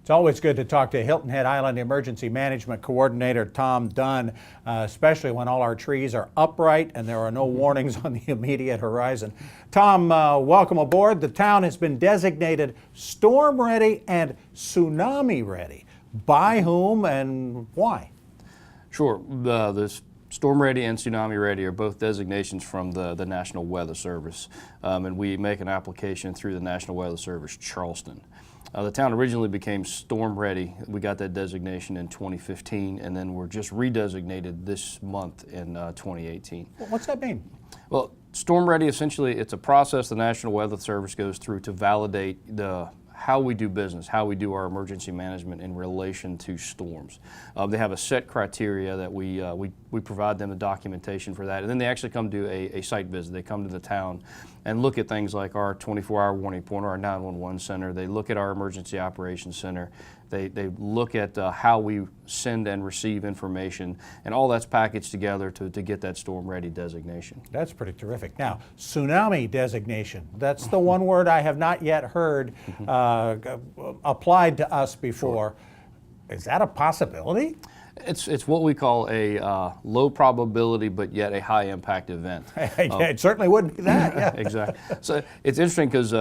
It's always good to talk to Hilton Head Island Emergency Management Coordinator Tom Dunn, especially when all our trees are upright and there are no warnings on the immediate horizon. Tom, welcome aboard. The town has been designated storm ready and tsunami ready. By whom and why? Sure. The Storm Ready and Tsunami Ready are both designations from the National Weather Service, and we make an application through the National Weather Service Charleston. The town originally became Storm Ready. We got that designation in 2015, and then we're just redesignated this month in 2018. Well, what's that mean? Well, Storm Ready, essentially, it's a process the National Weather Service goes through to validate how we do business, how we do our emergency management in relation to storms. They have a set criteria that we provide them the documentation for that, and then they actually come do a site visit. They come to the town and look at things like our 24-hour warning point, our 911 center. They look at our emergency operations center. They look at how we send and receive information, and all that's packaged together to get that storm ready designation. That's pretty terrific. Now, tsunami designation, that's the one word I have not yet heard applied to us before. Sure. Is that a possibility? It's what we call a low probability but yet a high impact event. It certainly wouldn't be that. Yeah. Exactly. So it's interesting because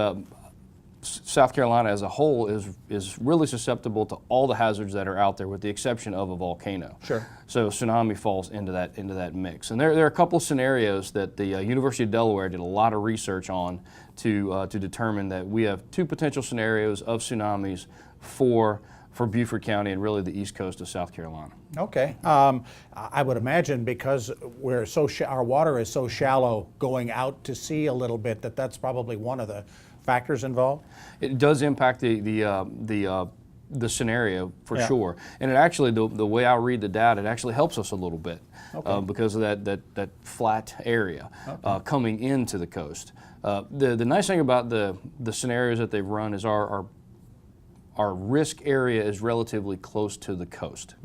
South Carolina as a whole is really susceptible to all the hazards that are out there, with the exception of a volcano. Sure. So tsunami falls into that mix. And there are a couple of scenarios that the University of Delaware did a lot of research on to determine that we have two potential scenarios of tsunamis for Beaufort County and really the east coast of South Carolina. Okay. I would imagine because our water is so shallow going out to sea a little bit that's probably one of the factors involved? It does impact the scenario for sure, and it actually the way I read the data, it actually helps us a little bit because of that flat area coming into the coast. The nice thing about the scenarios that they've run is our risk area is relatively close to the coast.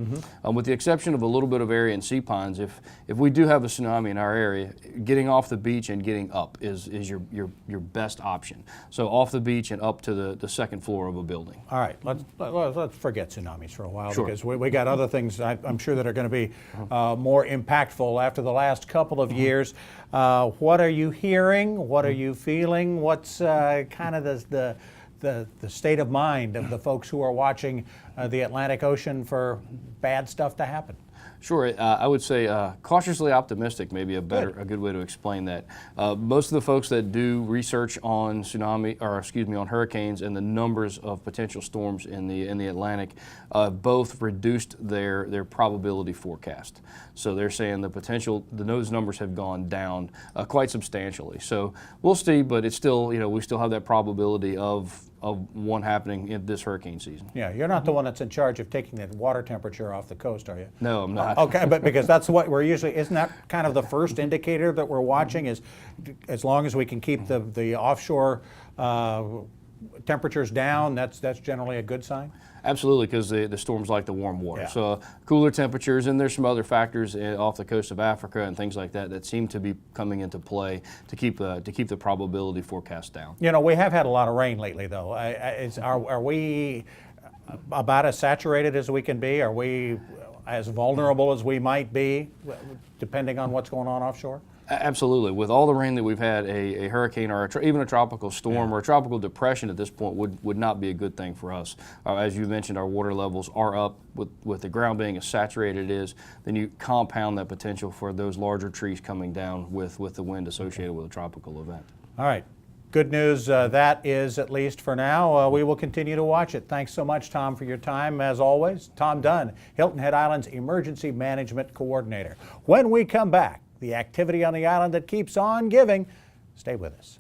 With the exception of a little bit of area in sea ponds, if we do have a tsunami in our area, getting off the beach and getting up is your best option. So off the beach and up to the second floor of a building. All right, let's forget tsunamis for a while. Sure. Because we got other things I'm sure that are going to be more impactful after the last couple of years. What are you hearing? What are you feeling? What's kind of the state of mind of the folks who are watching the Atlantic Ocean for bad stuff to happen? Sure, I would say cautiously optimistic, maybe a good way to explain that. Most of the folks that do research on on hurricanes and the numbers of potential storms in the Atlantic, both reduced their probability forecast. So they're saying those numbers have gone down quite substantially. So we'll see, but it's still, we still have that probability of one happening in this hurricane season. Yeah, you're not the one that's in charge of taking the water temperature off the coast, are you? No, I'm not. Okay, but because that's what we're usually, isn't that kind of the first indicator that we're watching, is as long as we can keep the offshore temperatures down, that's generally a good sign? Absolutely, because the storms like the warm water. Yeah. So cooler temperatures, and there's some other factors off the coast of Africa and things like that seem to be coming into play to keep the probability forecast down. We have had a lot of rain lately, though. Are we about as saturated as we can be? Are we as vulnerable as we might be, depending on what's going on offshore? Absolutely. With all the rain that we've had, a hurricane or even a tropical storm or a tropical depression at this point would not be a good thing for us. As you mentioned, our water levels are up. With the ground being as saturated it is, then you compound that potential for those larger trees coming down with the wind associated with a tropical event. All right. Good news, that is at least for now. We will continue to watch it. Thanks so much, Tom, for your time, as always. Tom Dunn, Hilton Head Island's Emergency Management Coordinator. When we come back, the activity on the island that keeps on giving. Stay with us.